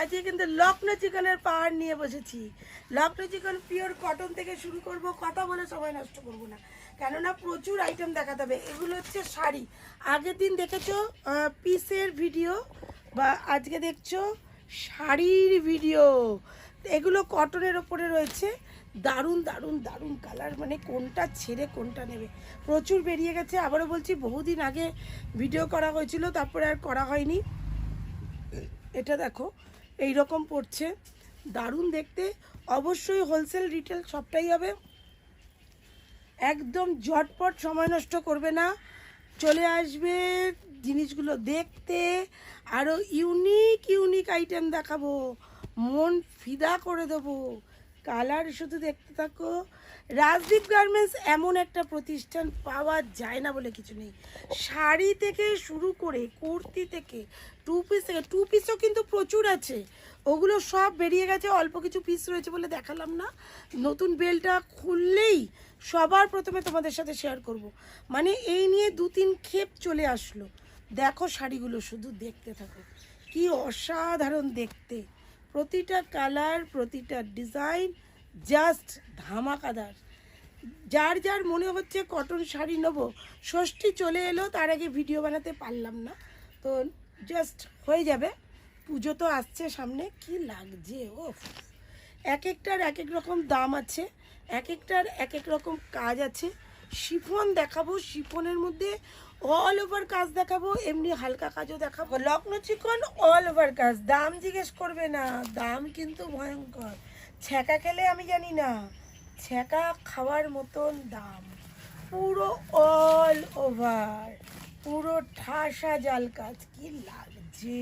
আজকে কিন্তু লখনৌ চিকেনের পাহাড় নিয়ে বসেছি। লখনৌ চিকেন পিওর কটন থেকে শুরু করব, কথা বলে সময় নষ্ট করব না, কেননা প্রচুর আইটেম দেখাতে হবে। এগুলো হচ্ছে শাড়ি, আগের দিন দেখেছো পিসের ভিডিও, বা আজকে দেখছো শাড়ির ভিডিও। এগুলো কটনের ওপরে রয়েছে, দারুণ দারুণ দারুণ কালার, মানে কোনটা ছেড়ে কোনটা নেবে। প্রচুর বেরিয়ে গেছে, আবারও বলছি বহুদিন আগে ভিডিও করা হয়েছিল, তারপরে আর করা হয়নি। এটা দেখো এই রকম পড়ছে, দারুণ দেখতে। অবশ্যই হোলসেল রিটেল সবটাই হবে, একদম ঝটপট, সময় নষ্ট করবে না, চলে আসবে জিনিসগুলো দেখতে। আরও ইউনিক ইউনিক আইটেম দেখাবো, মন ফিদা করে দেবো। কালার শুধু দেখতে থাকো। রাজদীপ গার্মেন্টস এমন একটা প্রতিষ্ঠান পাওয়া যায় না বলে কিছু নেই। শাড়ি থেকে শুরু করে কুর্তি থেকে টু পিসও কিন্তু প্রচুর আছে, ওগুলো সব বেরিয়ে গেছে, অল্প কিছু পিস রয়েছে বলে দেখালাম না। নতুন বেলটা খুললেই সবার প্রথমে তোমাদের সাথে শেয়ার করব। মানে এই নিয়ে 2-3 ক্ষেপ চলে আসলো। দেখো শাড়িগুলো শুধু দেখতে থাকো, কি অসাধারণ দেখতে, প্রতিটা কালার প্রতিটা ডিজাইন জাস্ট ধামাকাদার। যার যার মনে হচ্ছে কটন শাড়ি নেবো, ষষ্ঠী চলে এলো, তার আগে ভিডিও বানাতে পারলাম না, তো জাস্ট হয়ে যাবে। পুজো তো আসছে সামনে, কি লাগছে ও! এক একটার এক এক রকম দাম আছে, এক একটার এক এক রকম কাজ আছে। শিফন দেখাবো, শিফনের মধ্যে অল ওভার কাজ দেখাবো, এমনি হালকা কাজও দেখাবো। লখনৌ চিকন অল ওভার কাজ, দাম জিজ্ঞেস করবে না, দাম কিন্তু ভয়ঙ্কর। ছ্যাঁকা খেলে আমি জানি না, ছ্যাঁকা খাওয়ার মতন দাম। পুরো অল ওভার, পুরো ঠাসা জাল কাজ, কি লাগছে,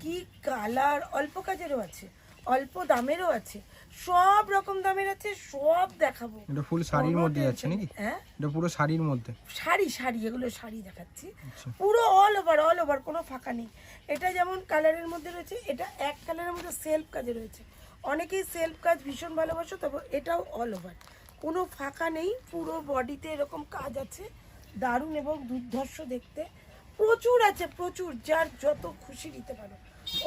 কি কালার। অল্প কাজেরও আছে, অল্প দামেরও আছে, সব রকম দামের আছে, সব দেখাবো। এটা ফুল শাড়ির মধ্যে আছে নাকি? হ্যাঁ, এটা পুরো শাড়ির মধ্যে, শাড়ি শাড়ি, এগুলো শাড়ি দেখাচ্ছি, পুরো অল ওভার কোনো ফাঁকা নেই। এটা যেমন কালারের মধ্যে রয়েছে, এটা এক কালারের মধ্যে সেলফ কাজে রয়েছে, অনেকেই সেলফ কাজ ভীষণ ভালোবাসো, তবে এটাও অল ওভার, কোনো ফাঁকা নেই, পুরো বডিতে এরকম কাজ আছে, দারুণ এবং দুর্ধর্ষ দেখতে। প্রচুর আছে, প্রচুর, যার যত খুশি নিতে পারো,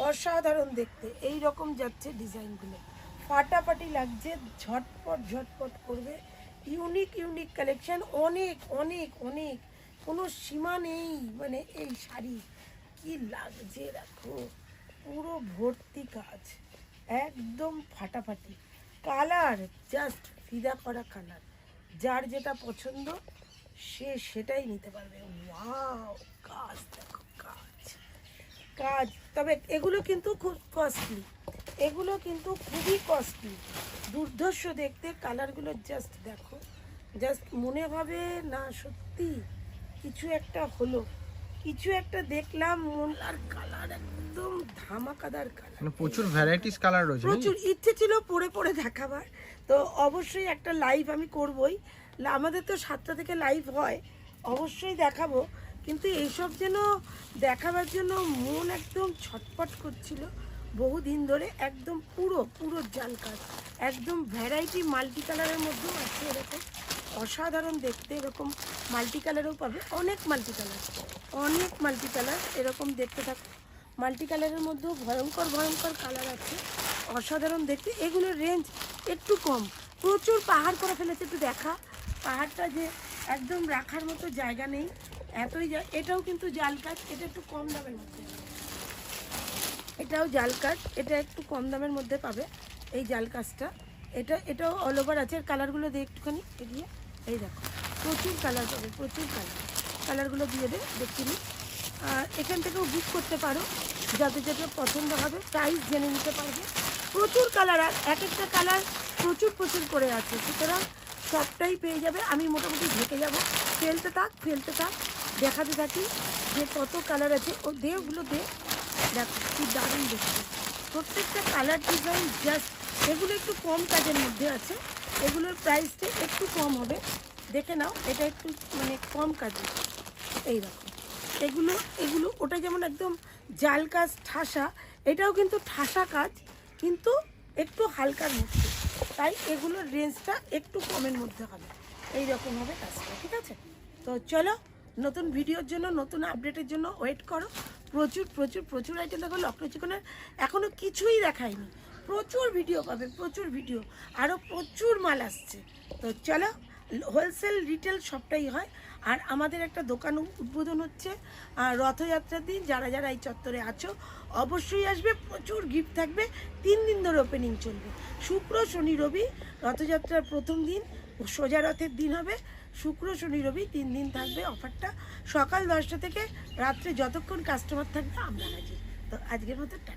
অসাধারণ দেখতে। এই রকম যাচ্ছে ডিজাইনগুলো, ফাটাফাটি লাগছে, ঝটপট ঝটপট করবে। ইউনিক ইউনিক কালেকশন, অনেক অনেক অনেক, কোনো সীমা নেই। মানে এই শাড়ি কি লাগছে দেখো, পুরো ভর্তি কাজ, একদম ফাটাফাটি কালার, জাস্ট ফিদা করা কালার। যার যেটা পছন্দ সে সেটাই নিতে পারবে। ওয়াও, কাজ দেখো, কাজ কাজ। তবে এগুলো কিন্তু খুব কস্টলি, এগুলো কিন্তু খুবই কস্টলি, দুর্ধর্ষ দেখতে। কালারগুলো জাস্ট দেখো, জাস্ট মনে হবে না সত্যি কিছু একটা হলো, কিছু একটা দেখলাম, মন আর কালার একদম ধামাকাদার কালার, মানে প্রচুর ভ্যারাইটিস কালার রয়েছে। প্রচুর। ইচ্ছে ছিল পরে পরে দেখাবার, তো অবশ্যই একটা লাইভ আমি করবই। আমাদের তো 7টা থেকে লাইভ হয়, অবশ্যই দেখাবো। কিন্তু এইসব যেন দেখাবার জন্য মন একদম ছটপট করছিল বহুদিন ধরে। একদম পুরো পুরো জাল কাজ, একদম ভ্যারাইটি, মাল্টি কালারের মধ্যেও আছে এরকম, অসাধারণ দেখতে। এরকম মাল্টি কালারও পাবে, অনেক মাল্টি কালার, অনেক মাল্টি কালার, এরকম দেখতে থাকো। মাল্টি কালারের মধ্যেও ভয়ঙ্কর ভয়ঙ্কর কালার আছে, অসাধারণ দেখতে। এগুলোর রেঞ্জ একটু কম, প্রচুর পাহাড় করে ফেলেছে। একটু দেখা, পাহাড়টা যে একদম রাখার মতো জায়গা নেই, এতই এটাও কিন্তু জাল কাজ, এটা একটু কম দামের মধ্যে, এটাও জাল কাজ, এটা একটু কম দামের মধ্যে পাবে এই জাল কাজটা। এটাও অল ওভার আছে। কালারগুলো দিয়ে একটুখানি এগিয়ে, এই দেখো, প্রচুর কালার পাবে, প্রচুর কালার। কালারগুলো দিয়ে দেবে, দেখিনি। এখান থেকেও বুক করতে পারো, যাতে যেটা পছন্দ হবে, প্রাইস জেনে নিতে পারবে। প্রচুর কালার, আর এক একটা কালার প্রচুর প্রচুর করে আছে, সুতরাং সবটাই পেয়ে যাবে। আমি মোটামুটি ঢেকে যাব, ফেলতে থাক, দেখাতে থাকি যে কত কালার আছে। ও দে, ওগুলো দে, দেখো কি দারুণ দেখতে, প্রত্যেকটা কালার ডিজাইন জাস্ট। এগুলো একটু কম কাজের মধ্যে আছে, এগুলোর প্রাইসটা একটু কম হবে, দেখে নাও। এটা একটু মানে কম কাজের, এইরকম। এগুলো এগুলো ওটা যেমন একদম জাল কাজ ঠাসা, এটাও কিন্তু ঠাসা কাজ, কিন্তু একটু হালকার মধ্যে, তাই এগুলোর রেঞ্জটা একটু কমের মধ্যে হবে। এইরকম হবে কাজটা, ঠিক আছে? তো চলো নতুন ভিডিওর জন্য, নতুন আপডেটের জন্য ওয়েট করো। প্রচুর প্রচুর প্রচুর আইটেম দেখো। লখনৌ চিকনের এখনও কিছুই দেখায়নি, প্রচুর ভিডিও পাবে, প্রচুর ভিডিও, আরও প্রচুর মাল আসছে। তো চলো, হোলসেল রিটেল সবটাই হয়। আর আমাদের একটা দোকান উদ্বোধন হচ্ছে রথযাত্রার দিন। যারা যারা এই চত্বরে আছো অবশ্যই আসবে, প্রচুর গিফট থাকবে। 3 দিন ধরে ওপেনিং চলবে, শুক্র শনি রবি। রথযাত্রার প্রথম দিন সোজা রথের দিন হবে, শুক্র শনি রবি 3 দিন থাকবে অফারটা। সকাল 10টা থেকে রাত্রে যতক্ষণ কাস্টমার থাকবে আমরা হাজির। তো আজকের মতো টাটা।